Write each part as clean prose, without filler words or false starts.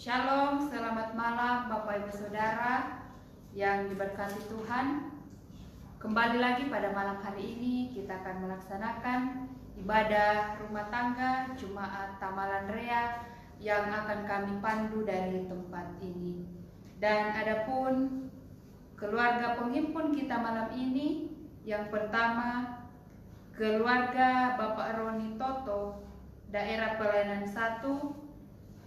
Shalom, selamat malam Bapak Ibu Saudara yang diberkati Tuhan. Kembali lagi pada malam hari ini kita akan melaksanakan ibadah rumah tangga Jumat Tamalan Rea yang akan kami pandu dari tempat ini. Dan adapun keluarga penghimpun kita malam ini, yang pertama keluarga Bapak Roni Toto, daerah pelayanan 1,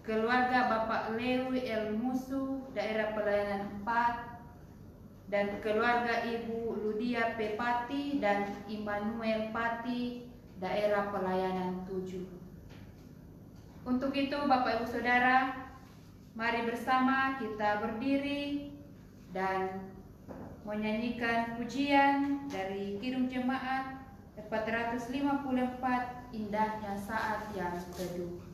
keluarga Bapak Lewi El Musu, daerah pelayanan 4, dan keluarga Ibu Ludia P. Pati dan Immanuel Pati, daerah pelayanan 7. Untuk itu Bapak Ibu Saudara, mari bersama kita berdiri dan menyanyikan pujian dari Kidung Jemaat 454, Indahnya Saat Yang Teduh.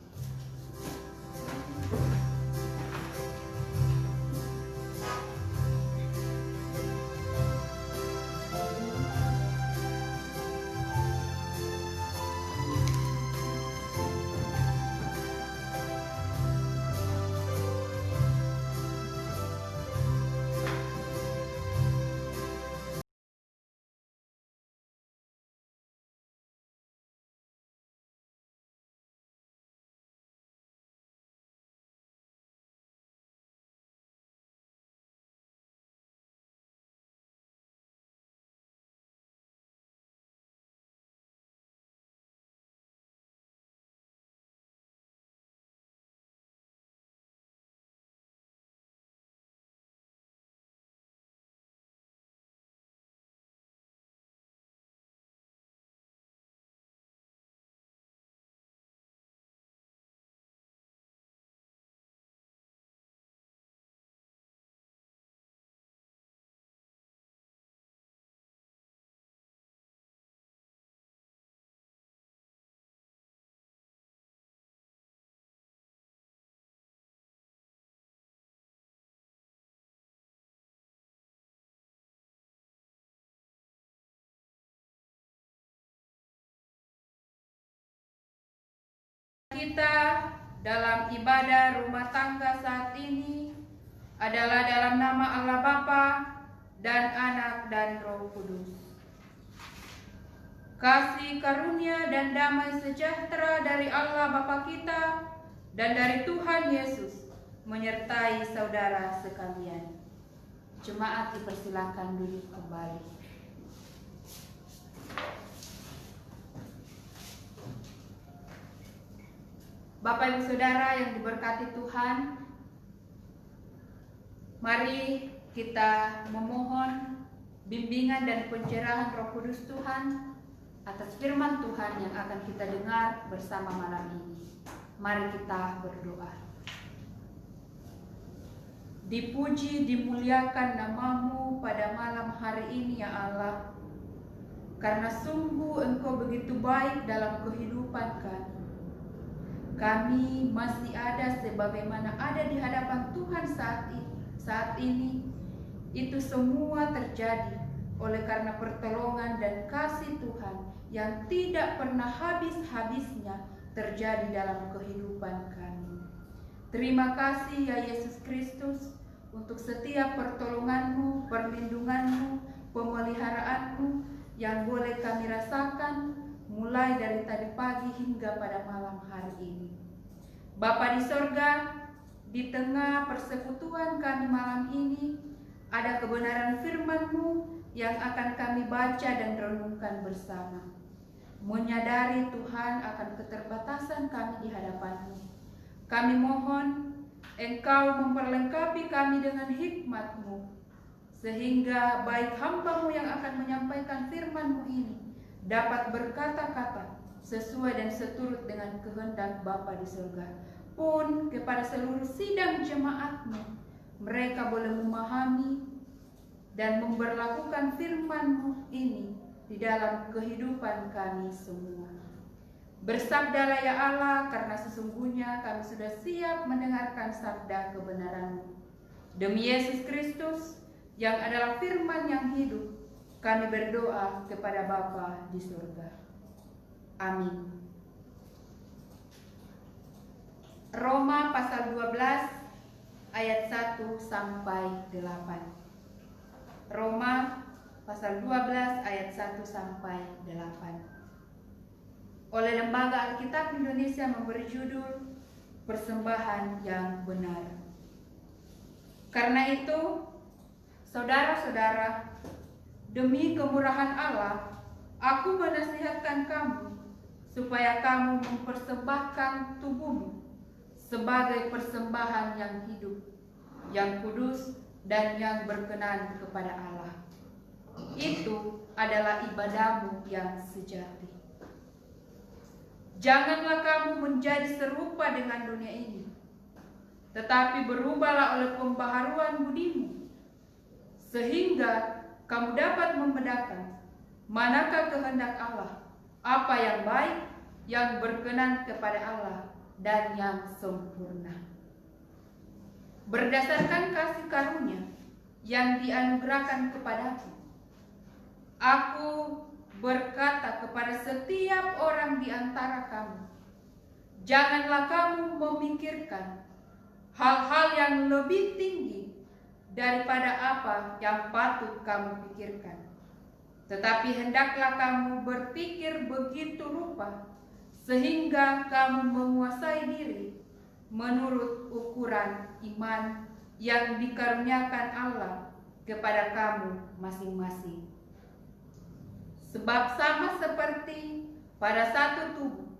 Kita dalam ibadah rumah tangga saat ini adalah dalam nama Allah Bapa dan Anak dan Roh Kudus. Kasih karunia dan damai sejahtera dari Allah Bapa kita dan dari Tuhan Yesus menyertai saudara sekalian. Jemaat dipersilakan duduk kembali. Bapak Ibu Saudara yang diberkati Tuhan, mari kita memohon bimbingan dan pencerahan Roh Kudus Tuhan atas firman Tuhan yang akan kita dengar bersama malam ini. Mari kita berdoa. Dipuji, dimuliakan nama-Mu pada malam hari ini ya Allah, karena sungguh Engkau begitu baik dalam kehidupan kami. Kami masih ada sebagaimana ada di hadapan Tuhan saat ini. Itu semua terjadi oleh karena pertolongan dan kasih Tuhan yang tidak pernah habis-habisnya terjadi dalam kehidupan kami. Terima kasih ya Yesus Kristus untuk setiap pertolongan-Mu, perlindungan-Mu, pemeliharaanmu yang boleh kami rasakan mulai dari tadi pagi hingga pada malam hari ini. Bapa di sorga, di tengah persekutuan kami malam ini, ada kebenaran firman-Mu yang akan kami baca dan renungkan bersama. Menyadari Tuhan akan keterbatasan kami di hadapan-Mu. Kami mohon Engkau memperlengkapi kami dengan hikmat-Mu, sehingga baik hamba-Mu yang akan menyampaikan firman-Mu ini dapat berkata-kata sesuai dan seturut dengan kehendak Bapa di surga. Pun kepada seluruh sidang jemaat-Mu, mereka boleh memahami dan memberlakukan firman-Mu ini di dalam kehidupan kami semua. Bersabdalah ya Allah, karena sesungguhnya kami sudah siap mendengarkan sabda kebenaran-Mu. Demi Yesus Kristus yang adalah firman yang hidup, kami berdoa kepada Bapa di surga. Amin. Roma pasal 12 ayat 1 sampai 8. Roma pasal 12 ayat 1 sampai 8. Oleh Lembaga Alkitab Indonesia memberi judul Persembahan yang Benar. Karena itu, saudara-saudara, demi kemurahan Allah, aku menasihatkan kamu supaya kamu mempersembahkan tubuhmu sebagai persembahan yang hidup, yang kudus, dan yang berkenan kepada Allah. Itu adalah ibadahmu yang sejati. Janganlah kamu menjadi serupa dengan dunia ini, tetapi berubahlah oleh pembaharuan budimu, sehingga kamu dapat membedakan manakah kehendak Allah, apa yang baik, yang berkenan kepada Allah, dan yang sempurna. Berdasarkan kasih karunia yang dianugerahkan kepadaku, aku berkata kepada setiap orang di antara kamu, janganlah kamu memikirkan hal-hal yang lebih tinggi daripada apa yang patut kamu pikirkan. Tetapi hendaklah kamu berpikir begitu rupa, sehingga kamu menguasai diri menurut ukuran iman yang dikaruniakan Allah kepada kamu masing-masing. Sebab sama seperti pada satu tubuh,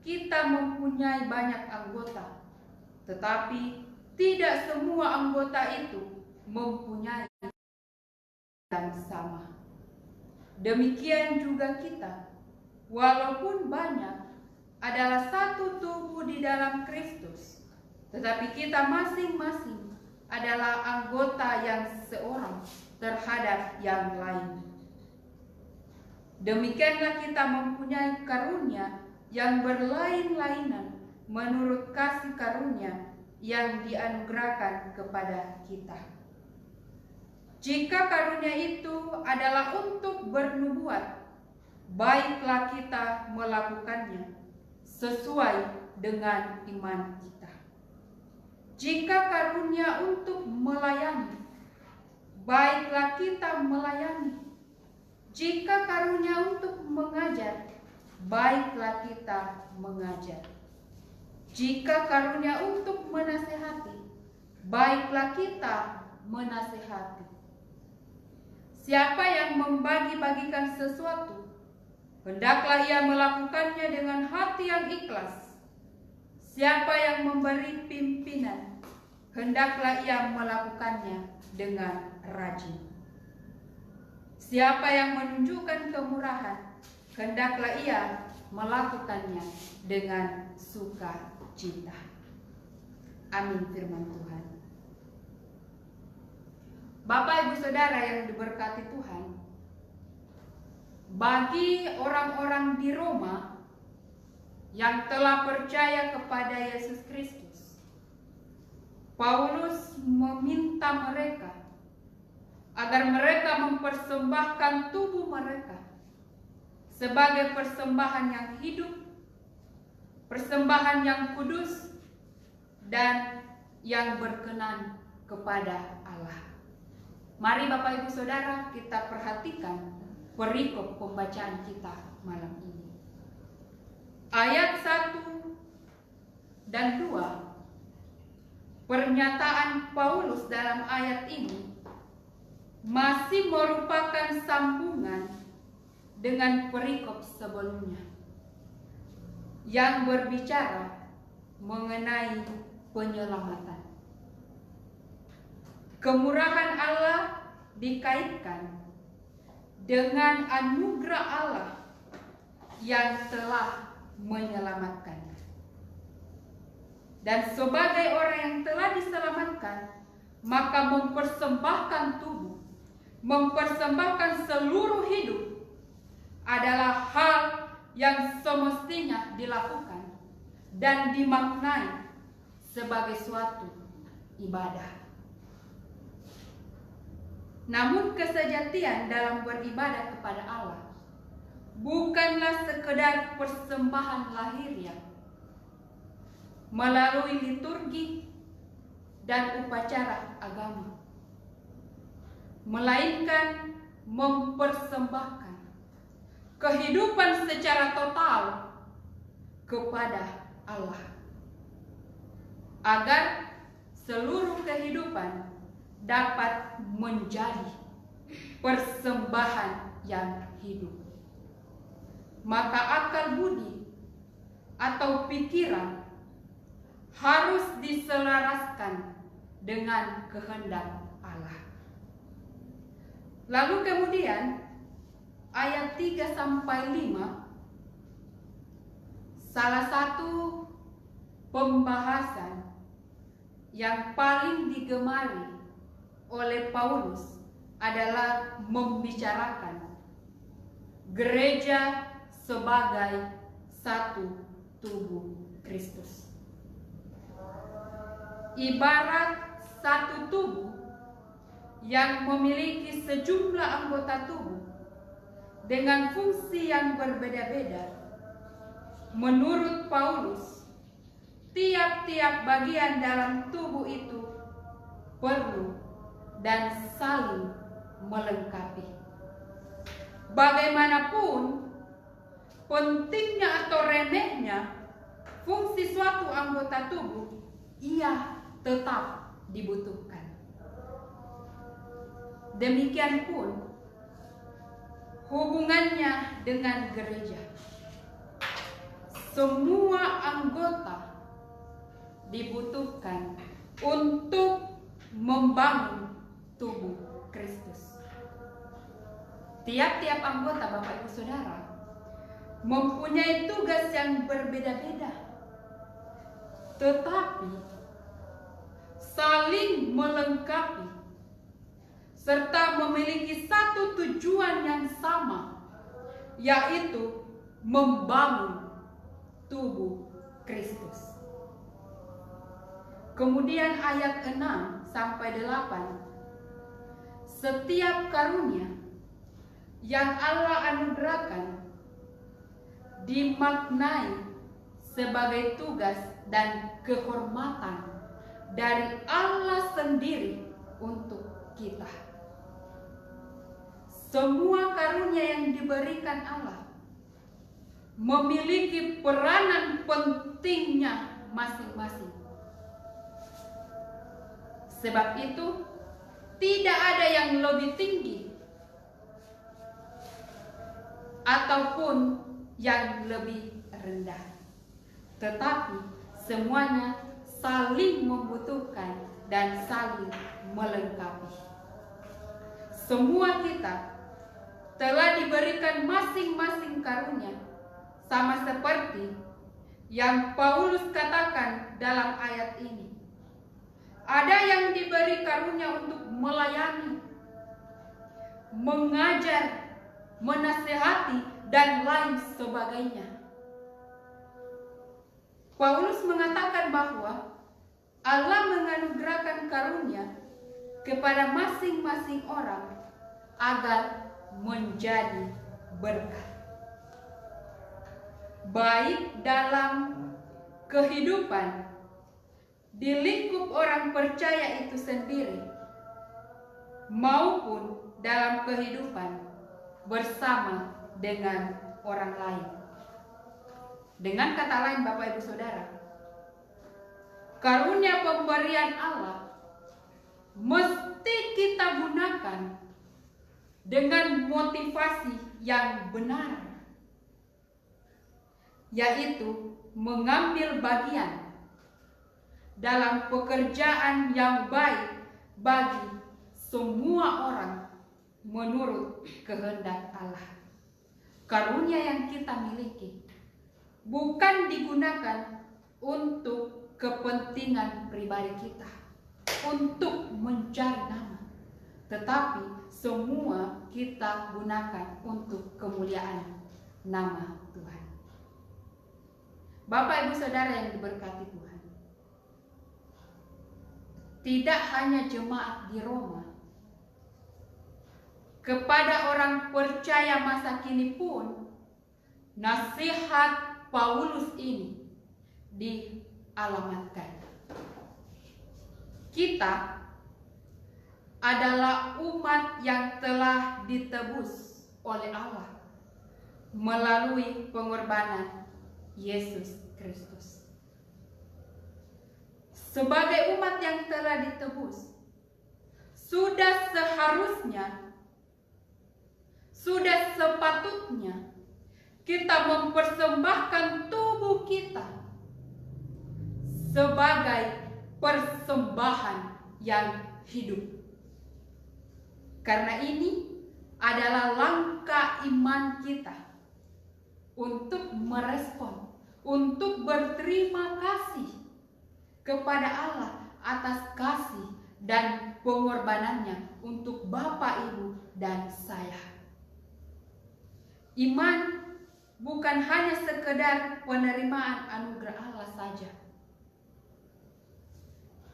kita mempunyai banyak anggota, tetapi tidak semua anggota itu mempunyai yang sama. Demikian juga kita, walaupun banyak, adalah satu tubuh di dalam Kristus, tetapi kita masing-masing adalah anggota yang seorang terhadap yang lain. Demikianlah kita mempunyai karunia yang berlain-lainan menurut kasih karunia yang dianugerahkan kepada kita. Jika karunia itu adalah untuk bernubuat, baiklah kita melakukannya sesuai dengan iman kita. Jika karunia untuk melayani, baiklah kita melayani. Jika karunia untuk mengajar, baiklah kita mengajar. Jika karunia untuk menasehati, baiklah kita menasehati. Siapa yang membagi-bagikan sesuatu, hendaklah ia melakukannya dengan hati yang ikhlas. Siapa yang memberi pimpinan, hendaklah ia melakukannya dengan rajin. Siapa yang menunjukkan kemurahan, hendaklah ia melakukannya dengan sukacita. Amin firman Tuhan. Bapak Ibu Saudara yang diberkati Tuhan, bagi orang-orang di Roma yang telah percaya kepada Yesus Kristus, Paulus meminta mereka agar mereka mempersembahkan tubuh mereka sebagai persembahan yang hidup, persembahan yang kudus, dan yang berkenan kepada Allah. Mari Bapak Ibu Saudara kita perhatikan perikop pembacaan kita malam ini. Ayat 1 dan 2, pernyataan Paulus dalam ayat ini masih merupakan sambungan dengan perikop sebelumnya yang berbicara mengenai penyelamatan. Kemurahan Allah dikaitkan dengan anugerah Allah yang telah menyelamatkan. Dan sebagai orang yang telah diselamatkan, maka mempersembahkan tubuh, mempersembahkan seluruh hidup adalah hal yang semestinya dilakukan dan dimaknai sebagai suatu ibadah. Namun kesejatian dalam beribadah kepada Allah bukanlah sekedar persembahan lahiriah melalui liturgi dan upacara agama, melainkan mempersembahkan kehidupan secara total kepada Allah, agar seluruh kehidupan dapat menjadi persembahan yang hidup. Maka akal budi atau pikiran harus diselaraskan dengan kehendak Allah. Lalu kemudian ayat 3 sampai 5, salah satu pembahasan yang paling digemari oleh Paulus adalah membicarakan gereja sebagai satu tubuh Kristus. Ibarat satu tubuh yang memiliki sejumlah anggota tubuh dengan fungsi yang berbeda-beda. Menurut Paulus, tiap-tiap bagian dalam tubuh itu perlu dan saling melengkapi. Bagaimanapun pentingnya atau remehnya fungsi suatu anggota tubuh, ia tetap dibutuhkan. Demikian pun hubungannya dengan gereja. Semua anggota dibutuhkan untuk membangun tubuh Kristus. Tiap-tiap anggota, Bapak Ibu Saudara, mempunyai tugas yang berbeda-beda, tetapi saling melengkapi serta memiliki satu tujuan yang sama, yaitu membangun tubuh Kristus. Kemudian ayat 6 sampai 8, setiap karunia yang Allah anugerahkan dimaknai sebagai tugas dan kehormatan dari Allah sendiri untuk kita. Semua karunia yang diberikan Allah memiliki peranan pentingnya masing-masing. Sebab itu, tidak ada yang lebih tinggi ataupun yang lebih rendah, tetapi semuanya saling membutuhkan dan saling melengkapi. Semua kita telah diberikan masing-masing karunia, sama seperti yang Paulus katakan dalam ayat ini. Ada yang diberi karunia untuk melayani, mengajar, menasehati, dan lain sebagainya. Paulus mengatakan bahwa Allah menganugerahkan karunia kepada masing-masing orang agar menjadi berkat, baik dalam kehidupan di lingkup orang percaya itu sendiri maupun dalam kehidupan bersama dengan orang lain. Dengan kata lain, Bapak Ibu Saudara, karunia pemberian Allah mesti kita gunakan dengan motivasi yang benar, yaitu mengambil bagian dalam pekerjaan yang baik bagi semua orang menurut kehendak Allah. Karunia yang kita miliki bukan digunakan untuk kepentingan pribadi kita, untuk mencari nama, tetapi semua kita gunakan untuk kemuliaan nama Tuhan. Bapak Ibu Saudara yang diberkati Tuhan, tidak hanya jemaat di Roma, kepada orang percaya masa kini pun nasihat Paulus ini dialamatkan. Kita adalah umat yang telah ditebus oleh Allah melalui pengorbanan Yesus Kristus. Sebagai umat yang telah ditebus, sudah seharusnya, sudah sepatutnya kita mempersembahkan tubuh kita sebagai persembahan yang hidup. Karena ini adalah langkah iman kita untuk merespon, untuk berterima kasih kepada Allah atas kasih dan pengorbanannya untuk Bapak, Ibu, dan saya. Iman bukan hanya sekedar penerimaan anugerah Allah saja.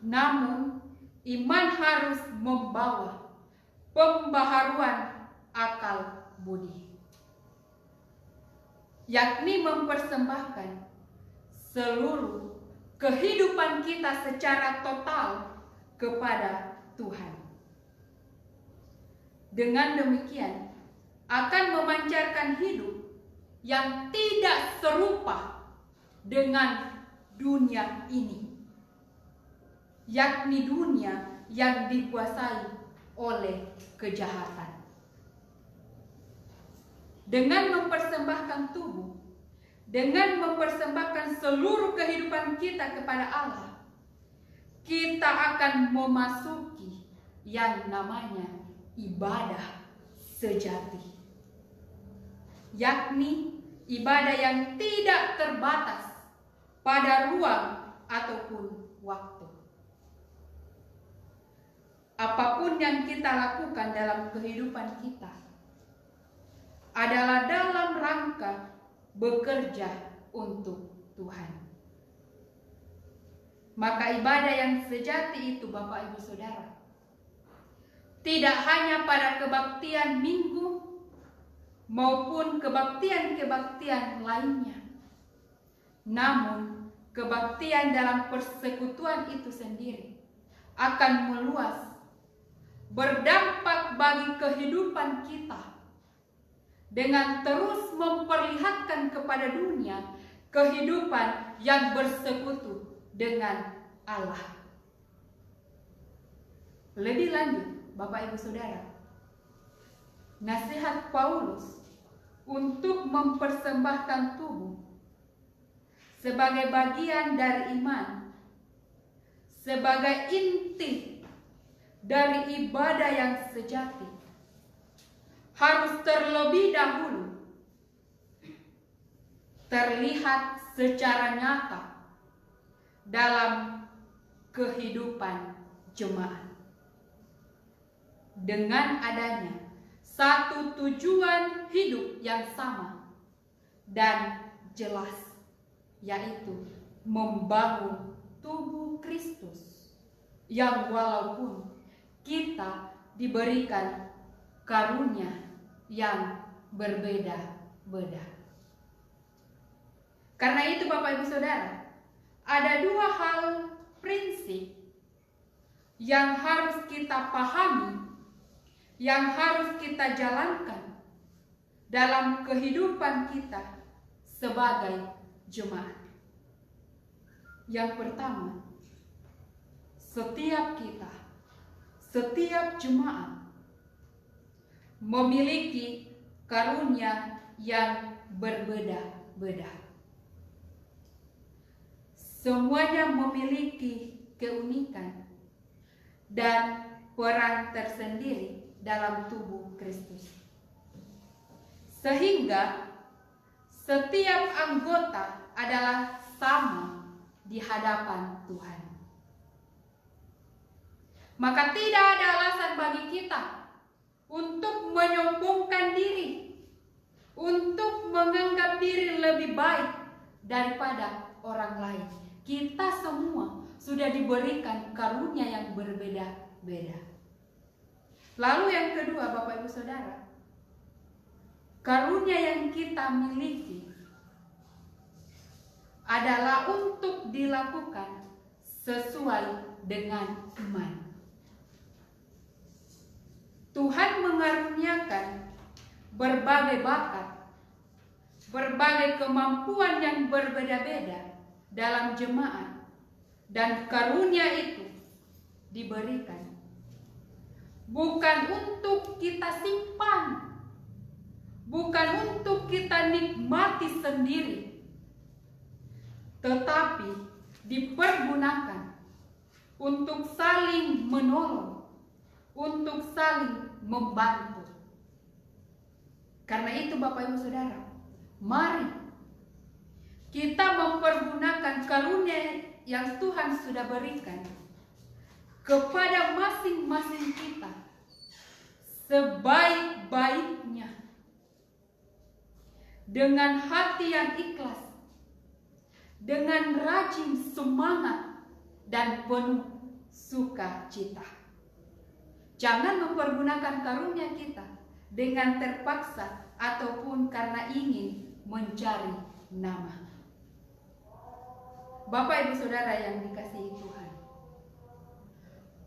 Namun, iman harus membawa pembaharuan akal budi, yakni mempersembahkan seluruh kehidupan kita secara total kepada Tuhan. Dengan demikian, akan memancarkan hidup yang tidak serupa dengan dunia ini, yakni dunia yang dikuasai oleh kejahatan. Dengan mempersembahkan tubuh, dengan mempersembahkan seluruh kehidupan kita kepada Allah, kita akan memasuki yang namanya ibadah sejati, yakni ibadah yang tidak terbatas pada ruang ataupun waktu. Apapun yang kita lakukan dalam kehidupan kita adalah dalam rangka bekerja untuk Tuhan. Maka ibadah yang sejati itu, Bapak, Ibu, Saudara, tidak hanya pada kebaktian minggu maupun kebaktian-kebaktian lainnya, namun kebaktian dalam persekutuan itu sendiri akan meluas, berdampak bagi kehidupan kita dengan terus memperlihatkan kepada dunia kehidupan yang bersekutu dengan Allah. Lebih lanjut, Bapak, Ibu, Saudara, nasihat Paulus untuk mempersembahkan tubuh sebagai bagian dari iman, sebagai inti dari ibadah yang sejati, harus terlebih dahulu terlihat secara nyata dalam kehidupan jemaat. Dengan adanya satu tujuan hidup yang sama dan jelas, yaitu membangun tubuh Kristus yang walaupun kita diberikan karunia yang berbeda-beda. Karena itu, Bapak, Ibu, Saudara, ada dua hal prinsip yang harus kita pahami, yang harus kita jalankan dalam kehidupan kita sebagai jemaat. Yang pertama, setiap kita, setiap jemaat memiliki karunia yang berbeda-beda. Semuanya memiliki keunikan dan peran tersendiri dalam tubuh Kristus, sehingga setiap anggota adalah sama di hadapan Tuhan. Maka tidak ada alasan bagi kita untuk menyombongkan diri, untuk menganggap diri lebih baik daripada orang lain. Kita semua sudah diberikan karunia yang berbeda-beda. Lalu yang kedua, Bapak, Ibu, Saudara, karunia yang kita miliki adalah untuk dilakukan sesuai dengan iman. Tuhan mengaruniakan berbagai bakat, berbagai kemampuan yang berbeda-beda dalam jemaat, dan karunia itu diberikan bukan untuk kita simpan, bukan untuk kita nikmati sendiri, tetapi dipergunakan untuk saling menolong, untuk saling membantu. Karena itu Bapak Ibu Saudara, mari kita mempergunakan karunia yang Tuhan sudah berikan kepada masing-masing kita sebaik-baiknya, dengan hati yang ikhlas, dengan rajin semangat dan penuh sukacita. Jangan mempergunakan karunia kita dengan terpaksa ataupun karena ingin mencari nama. Bapak Ibu Saudara yang dikasihi Tuhan,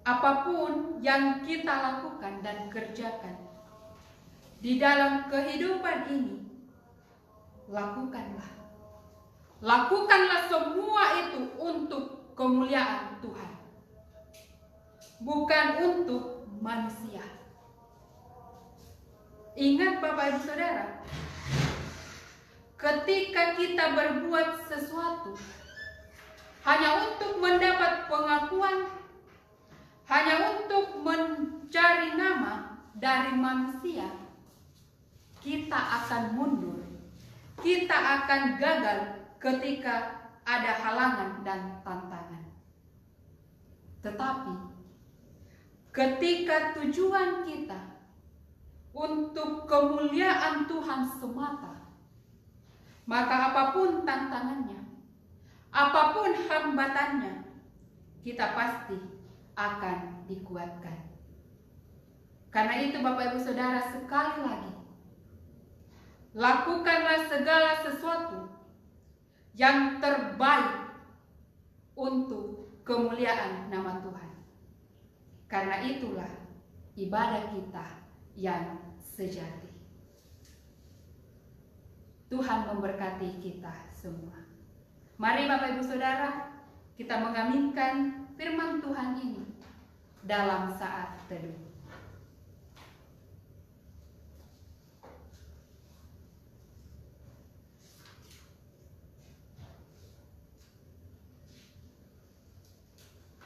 apapun yang kita lakukan dan kerjakan di dalam kehidupan ini, lakukanlah semua itu untuk kemuliaan Tuhan, bukan untuk manusia. Ingat Bapak Ibu Saudara, ketika kita berbuat sesuatu hanya untuk mendapat pengakuan, hanya untuk mencari nama dari manusia, kita akan mundur, kita akan gagal ketika ada halangan dan tantangan. Tetapi ketika tujuan kita untuk kemuliaan Tuhan semata, maka apapun tantangannya, apapun hambatannya, kita pasti akan dikuatkan. Karena itu Bapak Ibu Saudara, sekali lagi, lakukanlah segala sesuatu yang terbaik untuk kemuliaan nama Tuhan. Karena itulah ibadah kita yang sejati. Tuhan memberkati kita semua. Mari Bapak Ibu Saudara, kita mengaminkan firman Tuhan ini dalam saat teduh.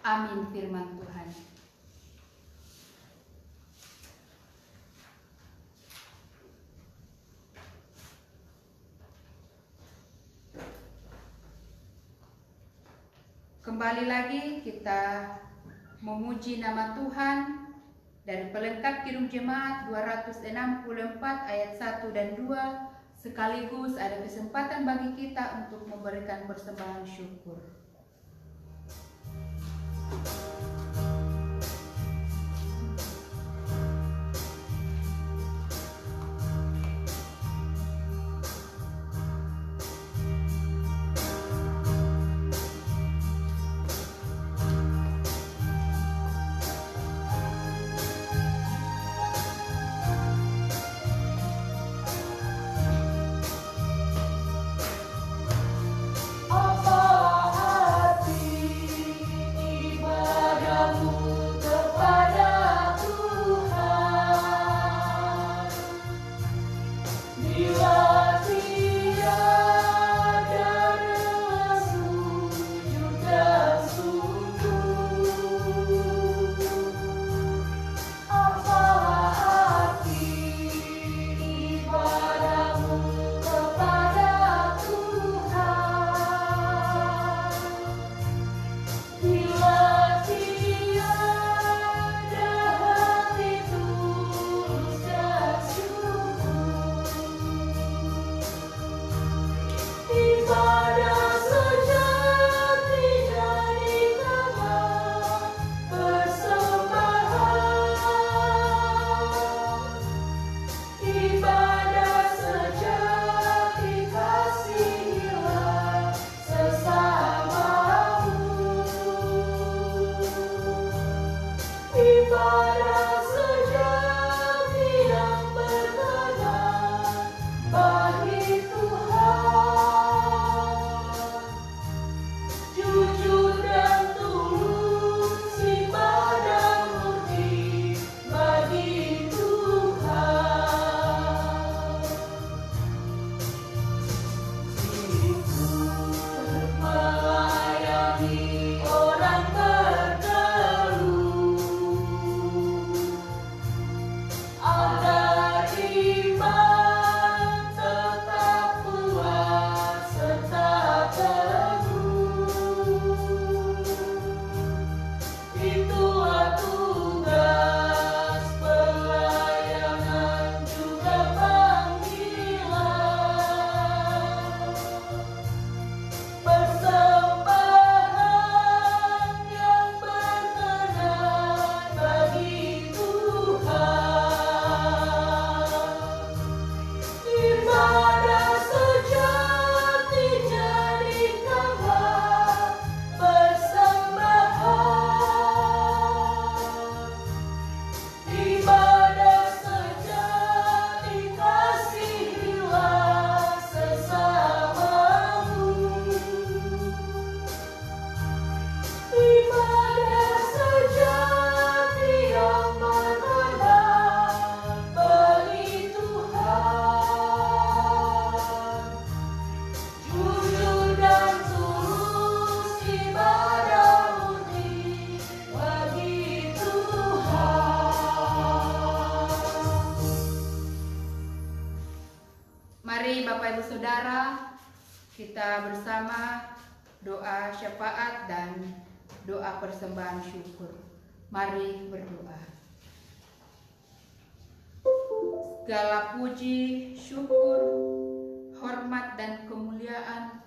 Amin firman Tuhan. Kembali lagi kita memuji nama Tuhan dari pelengkap Kidung Jemaat 264 ayat 1 dan 2, sekaligus ada kesempatan bagi kita untuk memberikan persembahan syukur. Apa arti ibadah? ibadah sejati yang berkenan bagi Tuhan. Jujur dan tulus ibadah murni bagi Tuhan. Sibuk melayani orang berkeluh, agar iman tetap kuat serta teguh. Itulah tugas pelayanan juga panggilan, persembahan yang berkenan bagi Tuhan. Ibadah sejati jadikanlah persembahan. Ibadah sejati kasihilah sesamamu. Ibadah sejati yang berkenan bagi Tuhan. Jujur dan tulus ibadah murni bagi Tuhan. Mari Bapak Ibu Saudara, kita bersama doa syafaat dan doa persembahan syukur. Mari berdoa. Segala puji, syukur, hormat dan kemuliaan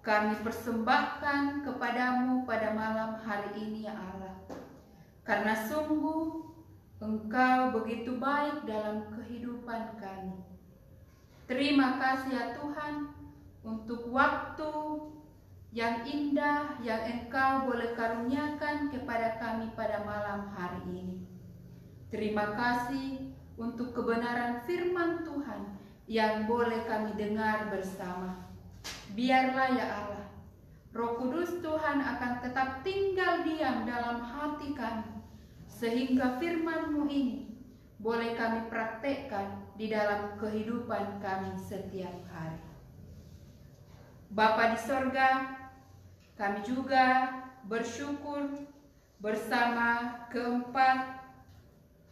kami persembahkan kepadamu pada malam hari ini ya Allah. Karena sungguh Engkau begitu baik dalam kehidupan kami. Terima kasih ya Tuhan untuk waktu yang indah yang Engkau boleh karuniakan kepada kami pada malam hari ini. Terima kasih untuk kebenaran firman Tuhan yang boleh kami dengar bersama. Biarlah ya Allah, Roh Kudus Tuhan akan tetap tinggal diam dalam hati kami, sehingga firman-Mu ini boleh kami praktekkan di dalam kehidupan kami setiap hari. Bapa di sorga, kami juga bersyukur bersama keempat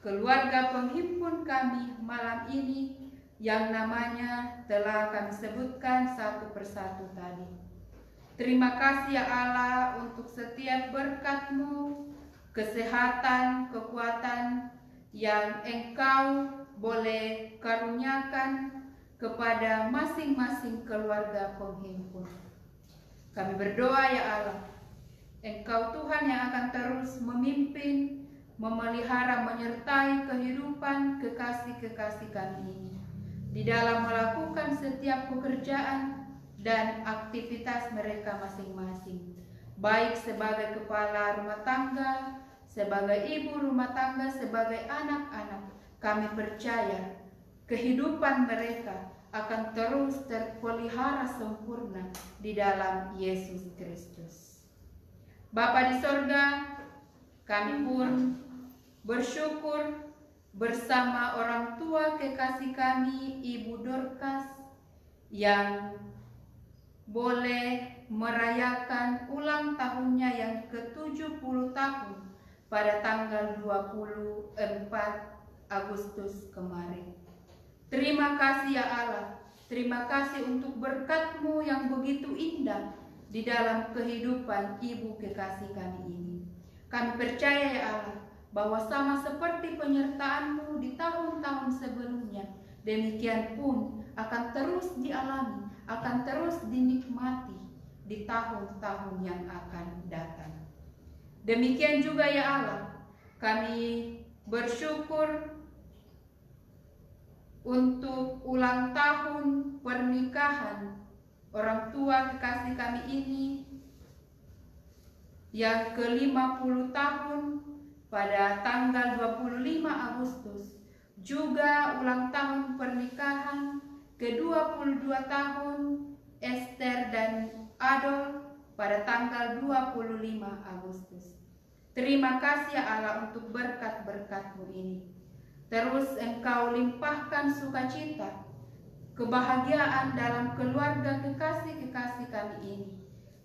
keluarga penghimpun kami malam ini yang namanya telah kami sebutkan satu persatu tadi. Terima kasih ya Allah untuk setiap berkat-Mu, kesehatan, kekuatan yang Engkau boleh karuniakan kepada masing-masing keluarga penghimpun. Kami berdoa ya Allah, Engkau Tuhan yang akan terus memimpin, memelihara, menyertai kehidupan kekasih-kekasih kami ini di dalam melakukan setiap pekerjaan dan aktivitas mereka masing-masing, baik sebagai kepala rumah tangga, sebagai ibu rumah tangga, sebagai anak-anak. Kami percaya kehidupan mereka akan terus terpelihara sempurna di dalam Yesus Kristus. Bapa di sorga, kami pun bersyukur bersama orang tua kekasih kami, Ibu Dorcas, yang boleh merayakan ulang tahunnya yang ke-70 tahun pada tanggal 24 Agustus kemarin. Terima kasih ya Allah, terima kasih untuk berkat-Mu yang begitu indah di dalam kehidupan ibu kekasih kami ini. Kami percaya ya Allah, bahwa sama seperti penyertaan-Mu di tahun-tahun sebelumnya, demikian pun akan terus dialami, akan terus dinikmati di tahun-tahun yang akan datang. Demikian juga ya Allah, kami bersyukur untuk ulang tahun pernikahan orang tua kekasih kami ini yang ke-50 tahun pada tanggal 25 Agustus, juga ulang tahun pernikahan ke-22 tahun Esther dan Adol pada tanggal 25 Agustus. Terima kasih ya Allah untuk berkat-berkat-Mu ini. Terus Engkau limpahkan sukacita, kebahagiaan dalam keluarga kekasih-kekasih kami ini,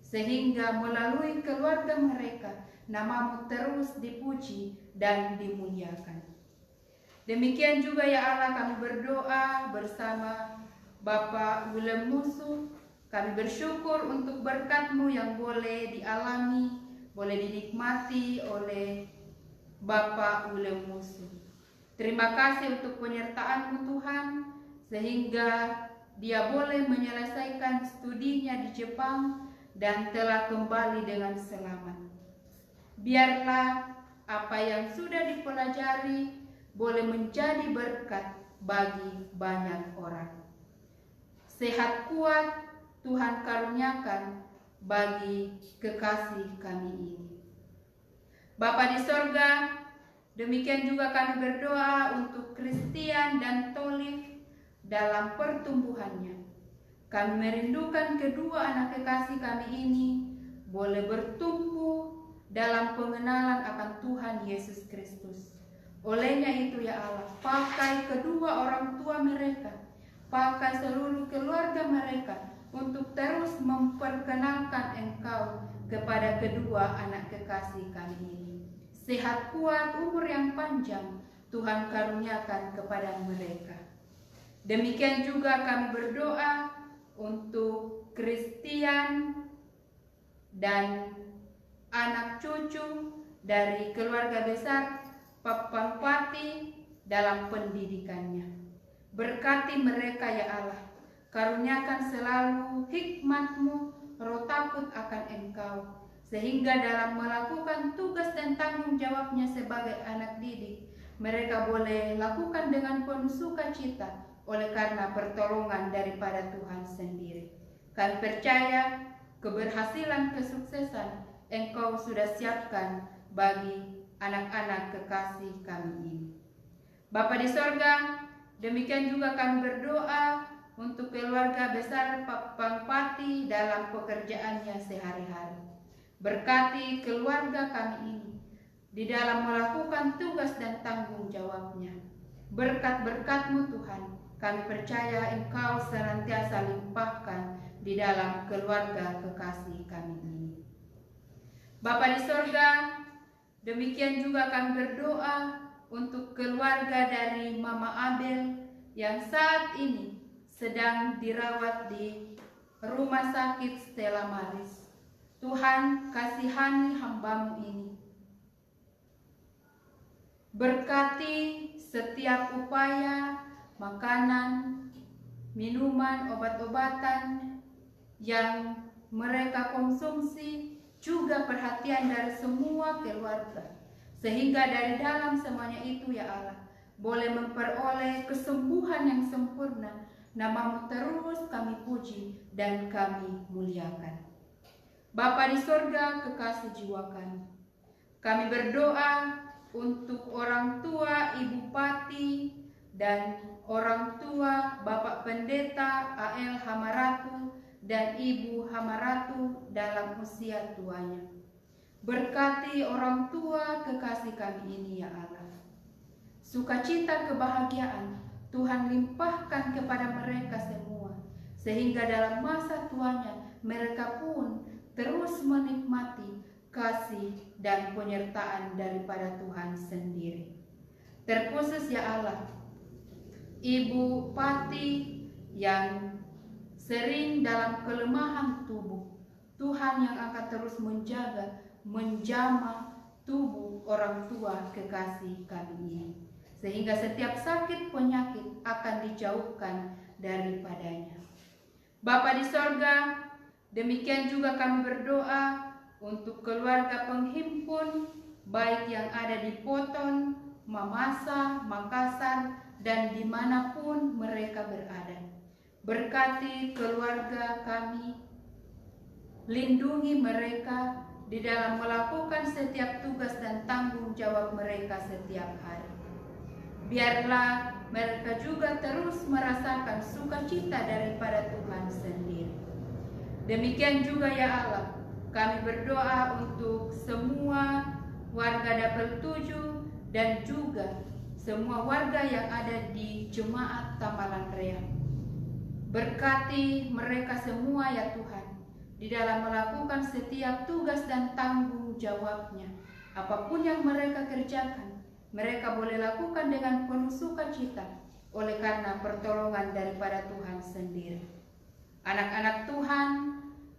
sehingga melalui keluarga mereka Nama-Mu terus dipuji dan dimuliakan. Demikian juga ya Allah, kami berdoa bersama Bapak Willem Musuh. Kami bersyukur untuk berkat-Mu yang boleh dialami, boleh dinikmati oleh Bapak Willem Musuh. Terima kasih untuk penyertaan-Mu Tuhan, sehingga dia boleh menyelesaikan studinya di Jepang dan telah kembali dengan selamat. Biarlah apa yang sudah dipelajari boleh menjadi berkat bagi banyak orang. Sehat kuat Tuhan karuniakan bagi kekasih kami ini. Bapa di sorga, demikian juga kami berdoa untuk Christian dan Tolif dalam pertumbuhannya. Kami merindukan kedua anak kekasih kami ini boleh bertumbuh dalam pengenalan akan Tuhan Yesus Kristus. Olehnya itu ya Allah, pakai kedua orang tua mereka, pakai seluruh keluarga mereka untuk terus memperkenalkan Engkau kepada kedua anak kekasih kami ini. Sehat kuat, umur yang panjang Tuhan karuniakan kepada mereka. Demikian juga kami berdoa untuk Christian dan anak cucu dari keluarga besar Papang Pati dalam pendidikannya. Berkati mereka ya Allah, karuniakan selalu hikmat-Mu, roh takut akan Engkau, sehingga dalam melakukan tugas dan tanggung jawabnya sebagai anak didik, mereka boleh lakukan dengan penuh sukacita oleh karena pertolongan daripada Tuhan sendiri. Kami percaya keberhasilan kesuksesan Engkau sudah siapkan bagi anak-anak kekasih kami ini. Bapa di sorga, demikian juga kami berdoa untuk keluarga besar Papang Pati dalam pekerjaannya sehari-hari. Berkati keluarga kami ini di dalam melakukan tugas dan tanggung jawabnya. Berkat-berkat-Mu Tuhan, kami percaya Engkau senantiasa limpahkan di dalam keluarga kekasih kami ini. Bapa di sorga, demikian juga kami berdoa untuk keluarga dari Mama Abel yang saat ini sedang dirawat di Rumah Sakit Stella Maris. Tuhan kasihani hamba-Mu ini. Berkati setiap upaya, makanan, minuman, obat-obatan yang mereka konsumsi, juga perhatian dari semua keluarga, sehingga dari dalam semuanya itu ya Allah boleh memperoleh kesembuhan yang sempurna. Nama-Mu terus kami puji dan kami muliakan. Bapa di sorga, kekasih jiwa kami berdoa untuk orang tua Ibu Pati dan orang tua Bapak Pendeta A.L. Hamaratu dan Ibu Hamaratu dalam usia tuanya. Berkati orang tua kekasih kami ini ya Allah. Sukacita kebahagiaan Tuhan limpahkan kepada mereka semua, sehingga dalam masa tuanya mereka pun terus menikmati kasih dan penyertaan daripada Tuhan sendiri. Terkhusus ya Allah, Ibu Pati yang sering dalam kelemahan tubuh, Tuhan yang akan terus menjamah tubuh orang tua kekasih kami ini, sehingga setiap sakit penyakit akan dijauhkan daripadanya. Bapa di sorga, demikian juga kami berdoa untuk keluarga penghimpun, baik yang ada di Poton, Mamasa, Makassar, dan dimanapun mereka berada. Berkati keluarga kami, lindungi mereka di dalam melakukan setiap tugas dan tanggung jawab mereka setiap hari. Biarlah mereka juga terus merasakan sukacita daripada Tuhan sendiri. Demikian juga ya Allah, kami berdoa untuk semua warga Dapel 7 dan juga semua warga yang ada di Jemaat Tambalan Rea. Berkati mereka semua ya Tuhan, di dalam melakukan setiap tugas dan tanggung jawabnya. Apapun yang mereka kerjakan, mereka boleh lakukan dengan penuh sukacita oleh karena pertolongan daripada Tuhan sendiri. Anak-anak Tuhan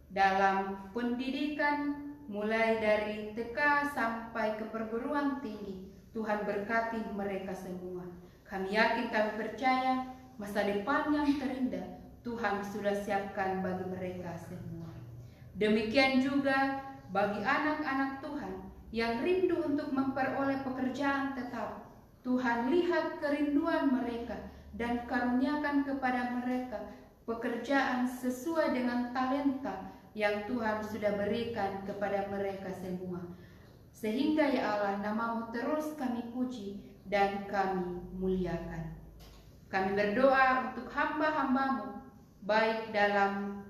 dalam pendidikan mulai dari TK sampai ke perguruan tinggi, Tuhan berkati mereka semua. Kami yakin, kami percaya masa depan yang terindah Tuhan sudah siapkan bagi mereka semua. Demikian juga bagi anak-anak Tuhan yang rindu untuk memperoleh pekerjaan tetap. Tuhan lihat kerinduan mereka dan karuniakan kepada mereka pekerjaan sesuai dengan talenta yang Tuhan sudah berikan kepada mereka semua. Sehingga ya Allah, nama-Mu terus kami puji dan kami muliakan. Kami berdoa untuk hamba-hamba-Mu, baik dalam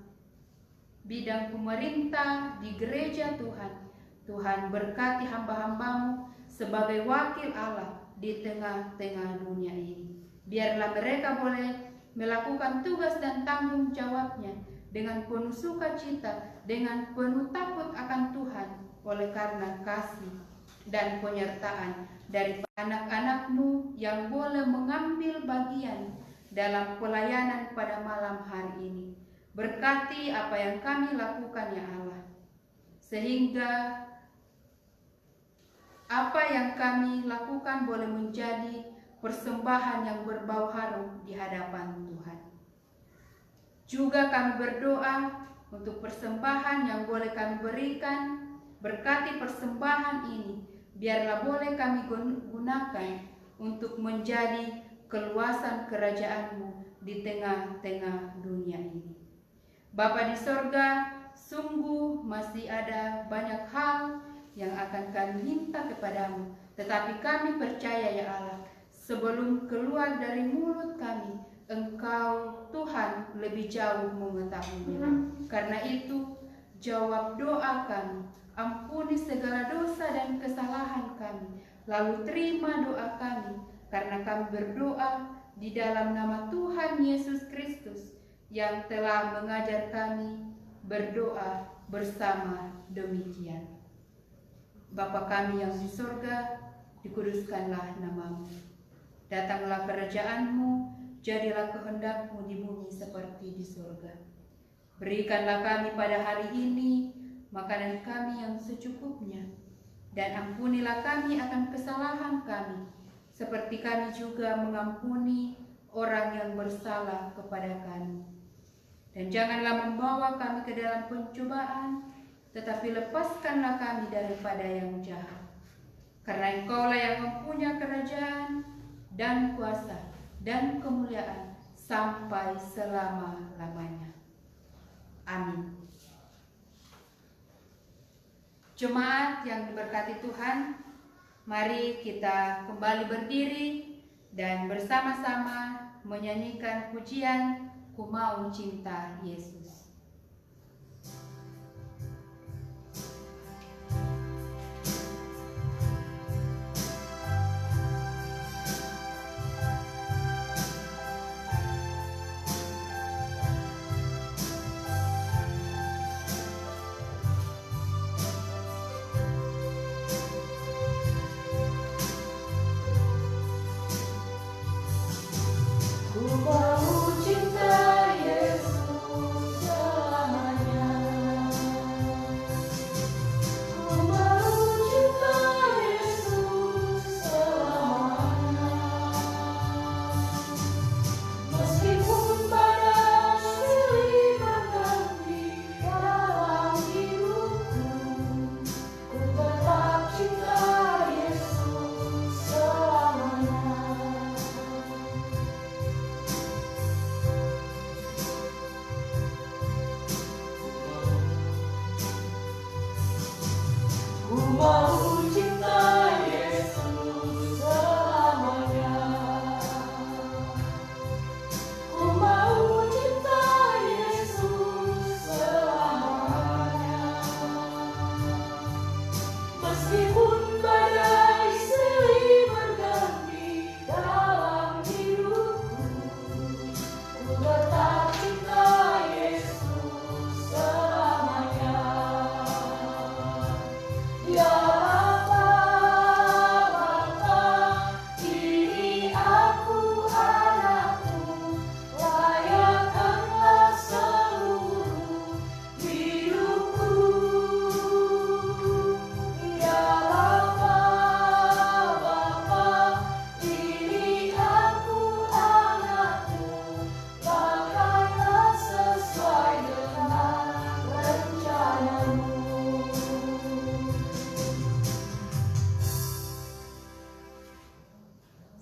bidang pemerintah di gereja Tuhan. Tuhan berkati hamba-hamba-Mu sebagai wakil Allah di tengah-tengah dunia ini. Biarlah mereka boleh melakukan tugas dan tanggung jawabnya dengan penuh sukacita, dengan penuh takut akan Tuhan, oleh karena kasih dan penyertaan dari anak-anak-Mu yang boleh mengambil bagian dalam pelayanan pada malam hari ini. Berkati apa yang kami lakukan ya Allah, sehingga apa yang kami lakukan boleh menjadi persembahan yang berbau harum di hadapan Tuhan. Juga kami berdoa untuk persembahan yang boleh kami berikan. Berkati persembahan ini, biarlah boleh kami gunakan untuk menjadi keluasan kerajaan-Mu di tengah-tengah dunia ini. Bapa di sorga, sungguh masih ada banyak hal yang akan kami minta kepadamu. Tetapi kami percaya ya Allah, sebelum keluar dari mulut kami, Engkau Tuhan lebih jauh mengetahuinya. Karena itu, jawab doa kami, ampuni segala dosa dan kesalahan kami, lalu terima doa kami, karena kami berdoa di dalam nama Tuhan Yesus Kristus yang telah mengajar kami berdoa bersama demikian. Bapa kami yang di surga, dikuduskanlah nama-Mu. Datanglah kerajaan-Mu, jadilah kehendak-Mu di bumi seperti di surga. Berikanlah kami pada hari ini makanan kami yang secukupnya, dan ampunilah kami akan kesalahan kami, seperti kami juga mengampuni orang yang bersalah kepada kami. Dan janganlah membawa kami ke dalam pencobaan, tetapi lepaskanlah kami daripada yang jahat. Karena Engkaulah yang mempunyai kerajaan dan kuasa dan kemuliaan sampai selama-lamanya. Amin. Jemaat yang diberkati Tuhan, mari kita kembali berdiri dan bersama-sama menyanyikan pujian Ku Mau Cinta Yesus. Ku mau cinta Yesus.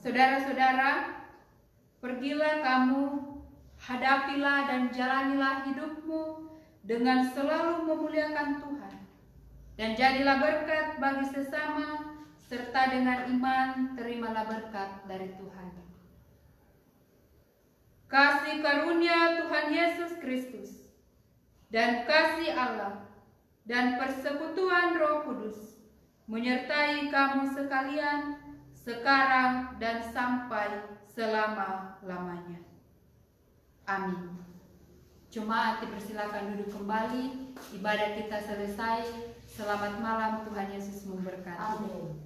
Saudara-saudara, pergilah kamu, hadapilah dan jalanilah hidupmu dengan selalu memuliakan Tuhan. Dan jadilah berkat bagi sesama, serta dengan iman terimalah berkat dari Tuhan. Kasih karunia Tuhan Yesus Kristus dan kasih Allah dan persekutuan Roh Kudus menyertai kamu sekalian sekarang dan sampai selama-lamanya. Amin. Jemaat dipersilakan duduk kembali. Ibadah kita selesai. Selamat malam, Tuhan Yesus memberkati. Amin.